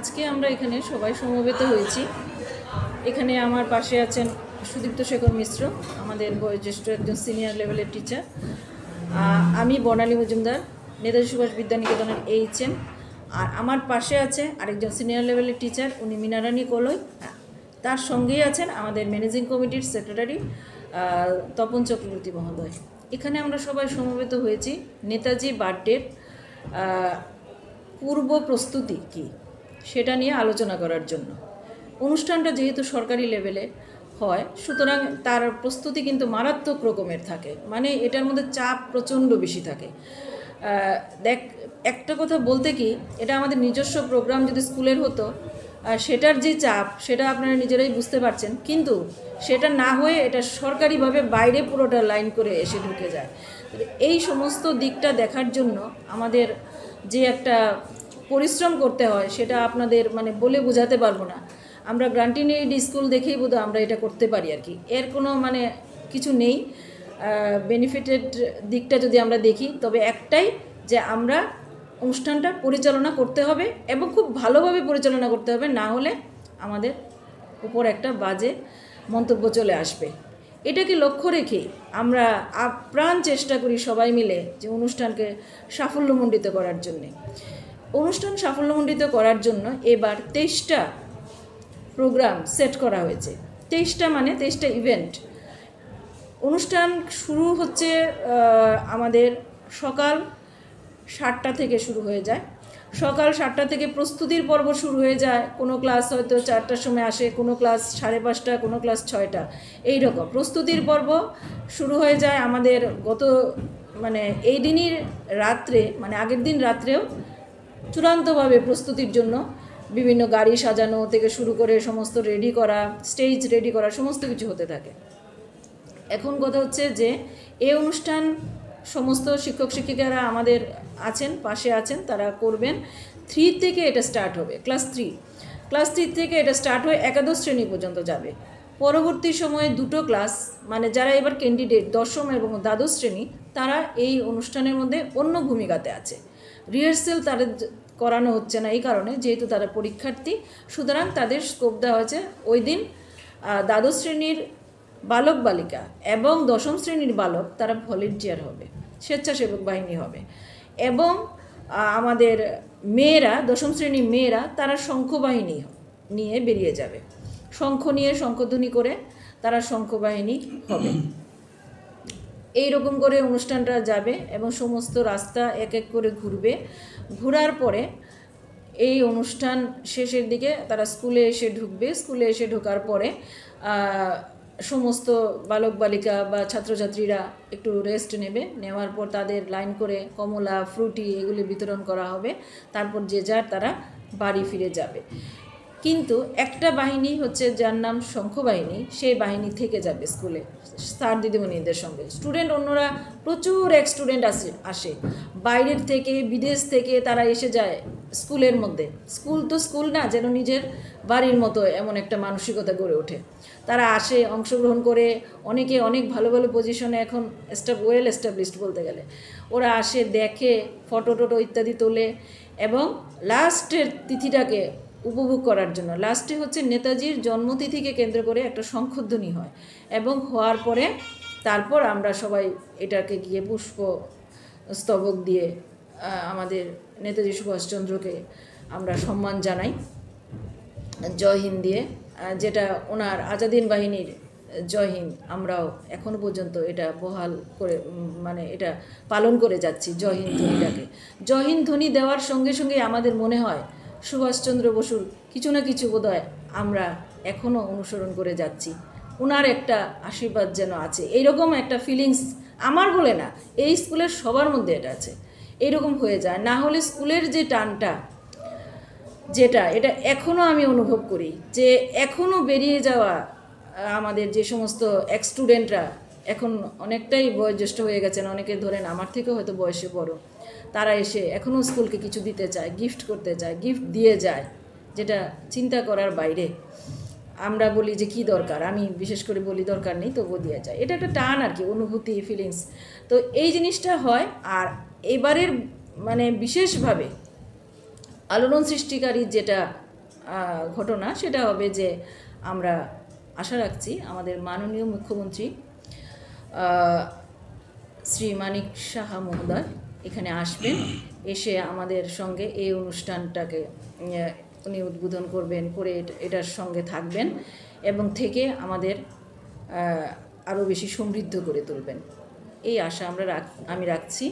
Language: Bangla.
আজকে আমরা এখানে সবাই সমবেত হয়েছি। এখানে আমার পাশে আছেন সুদীপ্ত শেখর মিশ্র, আমাদের বয়োজ্যেষ্ঠ একজন সিনিয়র লেভেলের টিচার। আমি বর্ণালী মজুমদার, নেতাজি সুভাষ বিদ্যানিকেতনের এইচএম। আর আমার পাশে আছে আরেকজন সিনিয়র লেভেলের টিচার, উনি মীনারানী কলই। তার সঙ্গেই আছেন আমাদের ম্যানেজিং কমিটির সেক্রেটারি তপন চক্রবর্তী মহোদয়। এখানে আমরা সবাই সমবেত হয়েছি নেতাজি বার্থডের পূর্ব প্রস্তুতি কী সেটা নিয়ে আলোচনা করার জন্য। অনুষ্ঠানটা যেহেতু সরকারি লেভেলে হয়, সুতরাং তার প্রস্তুতি কিন্তু মারাত্মক রকমের থাকে, মানে এটার মধ্যে চাপ প্রচণ্ড বেশি থাকে। একটা কথা বলতে কি, এটা আমাদের নিজস্ব প্রোগ্রাম যদি স্কুলের হতো, সেটার যে চাপ সেটা আপনারা নিজেরাই বুঝতে পারছেন, কিন্তু সেটা না হয়ে এটা সরকারিভাবে বাইরে পুরোটা লাইন করে এসে ঢুকে যায়। এই সমস্ত দিকটা দেখার জন্য আমাদের যে একটা পরিশ্রম করতে হয় সেটা আপনাদের মানে বলে বোঝাতে পারবো না। আমরা গ্রান্টিন এইড স্কুল দেখেই বোধ আমরা এটা করতে পারি আর কি, এর কোনো মানে কিছু নেই। বেনিফিটেড দিকটা যদি আমরা দেখি, তবে একটাই যে আমরা অনুষ্ঠানটা পরিচালনা করতে হবে এবং খুব ভালোভাবে পরিচালনা করতে হবে, না হলে আমাদের উপর একটা বাজে মন্তব্য চলে আসবে। এটাকে লক্ষ্য রেখে আমরা আপ্রাণ চেষ্টা করি সবাই মিলে যে অনুষ্ঠানকে সাফল্যমণ্ডিত করার জন্যে। অনুষ্ঠান সাফল্যমণ্ডিত করার জন্য এবার 23টা প্রোগ্রাম সেট করা হয়েছে। 23টা মানে 23টা ইভেন্ট। অনুষ্ঠান শুরু হচ্ছে আমাদের সকাল 7টা থেকে শুরু হয়ে যায়। সকাল 7টা থেকে প্রস্তুতির পর্ব শুরু হয়ে যায়। কোনো ক্লাস হয়তো 4টার সময় আসে, কোনো ক্লাস 5:30, কোনো ক্লাস 6টা, এই রকম প্রস্তুতির পর্ব শুরু হয়ে যায়। আমাদের মানে এই দিনই রাত্রে, মানে আগের দিন রাত্রেও চূড়ান্তভাবে প্রস্তুতির জন্য বিভিন্ন গাড়ি সাজানো থেকে শুরু করে সমস্ত রেডি করা, স্টেজ রেডি করা, সমস্ত কিছু হতে থাকে। এখন কথা হচ্ছে যে এই অনুষ্ঠান সমস্ত শিক্ষক শিক্ষিকারা আমাদের আছেন, পাশে আছেন, তারা করবেন। 3 থেকে এটা স্টার্ট হবে, ক্লাস 3 থেকে এটা স্টার্ট হয়ে একাদশ শ্রেণী পর্যন্ত যাবে। পরবর্তী সময়ে 2টো ক্লাস, মানে যারা এবার ক্যান্ডিডেট দশম এবং দ্বাদশ শ্রেণী, তারা এই অনুষ্ঠানের মধ্যে অন্য ভূমিকাতে আছে। রিহার্সেল তাদের করানো হচ্ছে না এই কারণে, যেহেতু তারা পরীক্ষার্থী, সুতরাং তাদের স্কোপ দেওয়া হয়েছে ওই দিন দ্বাদশ শ্রেণীর বালক বালিকা এবং দশম শ্রেণীর বালক তারা ভলেন্টিয়ার হবে, স্বেচ্ছাসেবক বাহিনী হবে। এবং আমাদের মেয়েরা, দশম শ্রেণীর মেয়েরা, তারা শঙ্খ বাহিনী নিয়ে বেরিয়ে যাবে। শঙ্খ নিয়ে শঙ্খধ্বনি করে তারা শঙ্খ বাহিনী হবে। এই রকম করে অনুষ্ঠানটা যাবে এবং সমস্ত রাস্তা এক এক করে ঘুরবে। ঘোরার পরে এই অনুষ্ঠান শেষের দিকে তারা স্কুলে এসে ঢুকবে। স্কুলে এসে ঢোকার পরে সমস্ত বালক বালিকা বা ছাত্রছাত্রীরা একটু রেস্ট নেবে। নেওয়ার পর তাদের লাইন করে কমলা, ফ্রুটি এগুলি বিতরণ করা হবে। তারপর যে যার তারা বাড়ি ফিরে যাবে। কিন্তু একটা বাহিনী হচ্ছে, যার নাম শঙ্খ বাহিনী, সেই বাহিনী থেকে যাবে স্কুলে স্যার দিদিমণিদের সঙ্গে। স্টুডেন্ট অন্যরা প্রচুর স্টুডেন্ট আসে বাইরের থেকে, বিদেশ থেকে, তারা এসে যায় স্কুলের মধ্যে। স্কুল তো স্কুল না, যেন নিজের বাড়ির মতো এমন একটা মানসিকতা গড়ে ওঠে। তারা আসে, অংশগ্রহণ করে, অনেকে অনেক ভালো ভালো পজিশনে এখন ওয়েল এস্টাবলিশড বলতে গেলে। ওরা আসে, দেখে, ফটো টটো ইত্যাদি তোলে এবং লাস্টের তিথিটাকে উপভোগ করার জন্য, লাস্টে হচ্ছে নেতাজির জন্মতিথিকে কেন্দ্র করে একটা শঙ্খধ্বনি হয় এবং হওয়ার পরে তারপর আমরা সবাই এটাকে গিয়ে পুষ্প স্তবক দিয়ে আমাদের নেতাজি সুভাষচন্দ্রকে আমরা সম্মান জানাই জয় হিন্দ দিয়ে, যেটা ওনার আজাদিন বাহিনীর জয় হিন্দ। আমরাও এখনও পর্যন্ত এটা বহাল করে, মানে এটা পালন করে যাচ্ছি জয় হিন্দ ধ্বনিটাকে। জয় হিন্দ ধ্বনি দেওয়ার সঙ্গে সঙ্গে আমাদের মনে হয় সুভাষচন্দ্র বসুর কিছু না কিছু বোধহয় আমরা এখনও অনুসরণ করে যাচ্ছি, ওনার একটা আশীর্বাদ যেন আছে, এইরকম একটা ফিলিংস আমার বলে না, এই স্কুলের সবার মধ্যে এটা আছে। এইরকম হয়ে যায়, না হলে স্কুলের যে টানটা, যেটা এটা এখনও আমি অনুভব করি, যে এখনও বেরিয়ে যাওয়া আমাদের যে সমস্ত স্টুডেন্টরা এখন অনেকটাই বয়োজ্যেষ্ঠ হয়ে গেছেন, অনেকে ধরেন আমার থেকেও হয়তো বয়সে বড়, তারা এসে এখনও স্কুলকে কিছু দিতে চায়, গিফট করতে চায়, গিফট দিয়ে যায়, যেটা চিন্তা করার বাইরে। আমরা বলি যে কি দরকার, আমি বিশেষ করে বলি দরকার নেই, তবুও দিয়ে যায়। এটা একটা টান আর কি, অনুভূতি, ফিলিংস। তো এই জিনিসটা হয়। আর এবারের মানে বিশেষভাবে আলোড়ন সৃষ্টিকারী যেটা ঘটনা সেটা হবে যে আমরা আশা রাখছি আমাদের মাননীয় মুখ্যমন্ত্রী শ্রী মানিক সাহা মহোদয় এখানে আসবেন, এসে আমাদের সঙ্গে এই অনুষ্ঠানটাকে উনি উদ্বোধন করবেন, করে এটার সঙ্গে থাকবেন এবং থেকে আমাদের আরও বেশি সমৃদ্ধ করে তুলবেন, এই আশা আমি রাখছি।